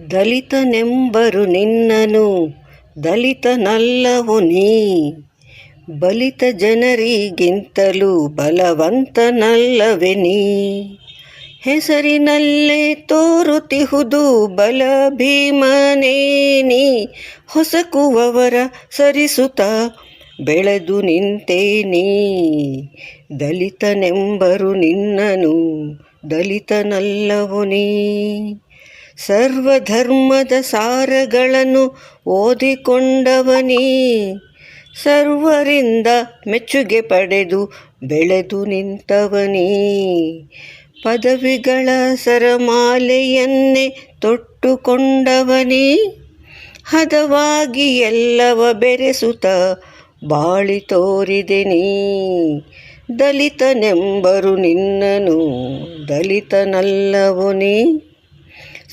ದಲಿತನೆಂಬರು ನಿನ್ನನು ದಲಿತನಲ್ಲವು ನೀ, ಬಲಿತ ಜನರಿಗಿಂತಲೂ ಬಲವಂತನಲ್ಲವೆ ನೀ. ಹೆಸರಿನಲ್ಲೇ ತೋರುತಿಹುದು ಬಲ ಭೀಮನೇ ನೀ, ಹೊಸಕುವವರ ಸರಿಸುತ್ತ ಬೆಳೆದು ನಿಂತೆ ನೀ. ದಲಿತನೆಂಬರು ನಿನ್ನನು ದಲಿತನಲ್ಲವು ನೀ, ಸರ್ವಧರ್ಮದ ಸಾರಗಳನ್ನು ಓದಿಕೊಂಡವನೀ, ಸರ್ವರಿಂದ ಮೆಚ್ಚುಗೆ ಪಡೆದು ಬೆಳೆದು ನಿಂತವನೀ. ಪದವಿಗಳ ಸರಮಾಲೆಯನ್ನೇ ತೊಟ್ಟುಕೊಂಡವನೀ, ಹದವಾಗಿ ಎಲ್ಲವ ಬೆರೆಸುತ್ತ ಬಾಳಿ ತೋರಿದೆ ನೀ. ದಲಿತನೆಂಬರು ನಿನ್ನನು ದಲಿತನಲ್ಲವು ನೀ,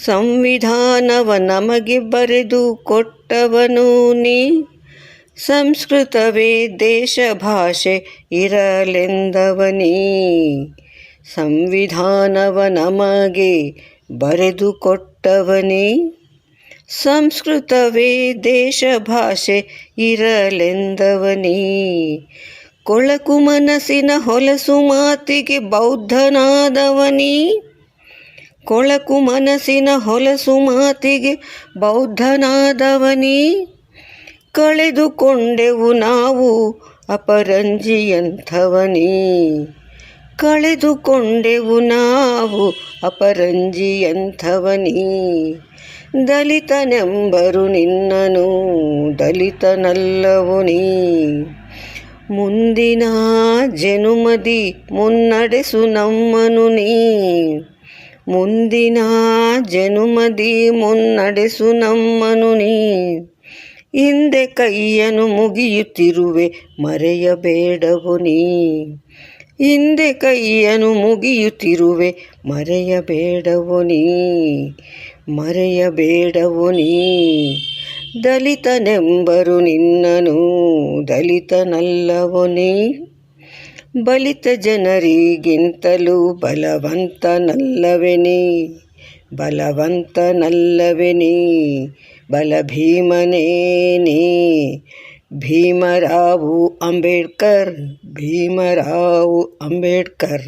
ಸಂವಿಧಾನವ ನಮಗೆ ಬರೆದು ಕೊಟ್ಟವನು ನೀ. ಸಂಸ್ಕೃತವೇ ದೇಶ ಭಾಷೆ ಇರಲೆಂದವನೀ, ಸಂವಿಧಾನವ ನಮಗೆ ಬರೆದು ಕೊಟ್ಟವನೇ. ಸಂಸ್ಕೃತವೇ ದೇಶ ಭಾಷೆ ಇರಲೆಂದವನೇ, ಕೊಳಕು ಮನಸ್ಸಿನ ಹೊಲಸು ಮಾತಿಗೆ ಬೌದ್ಧನಾದವನೇ. ಕೊಳಕು ಮನಸ್ಸಿನ ಹೊಲಸು ಮಾತಿಗೆ ಬೌದ್ಧನಾದವನೇ, ಕಳೆದುಕೊಂಡೆವು ನಾವು ಅಪರಂಜಿಯಂಥವನೇ. ಕಳೆದುಕೊಂಡೆವು ನಾವು ಅಪರಂಜಿಯಂಥವನೇ. ದಲಿತನೆಂಬರು ನಿನ್ನನು ದಲಿತನಲ್ಲವು ನೀ, ಮುಂದಿನ ಜನುಮದಿ ಮುನ್ನಡೆಸು ನಮ್ಮನು ನೀ. ಮುಂದಿನ ಜನುಮದಿ ಮುನ್ನಡೆಸು ನಮ್ಮನು ನೀ, ಹಿಂದೆ ಕೈಯನ್ನು ಮುಗಿಯುತ್ತಿರುವೆ ಮರೆಯಬೇಡವು ನೀ. ಹಿಂದೆ ಕೈಯನ್ನು ಮುಗಿಯುತ್ತಿರುವೆ ಮರೆಯಬೇಡವು ನೀ, ಮರೆಯಬೇಡವು ನೀ. ದಲಿತನೆಂಬರು ನಿನ್ನನು ದಲಿತನಲ್ಲವು ನೀ, ಬಲಿತ ಜನರಿಗಿಂತಲೂ ಬಲವಂತನಲ್ಲವೆ ನೀ. ಬಲವಂತನಲ್ಲವೆ ನೀ, ಬಲಭೀಮನೇ ನೀ. ಭೀಮರಾವ್ ಅಂಬೇಡ್ಕರ್, ಭೀಮರಾವ್ ಅಂಬೇಡ್ಕರ್.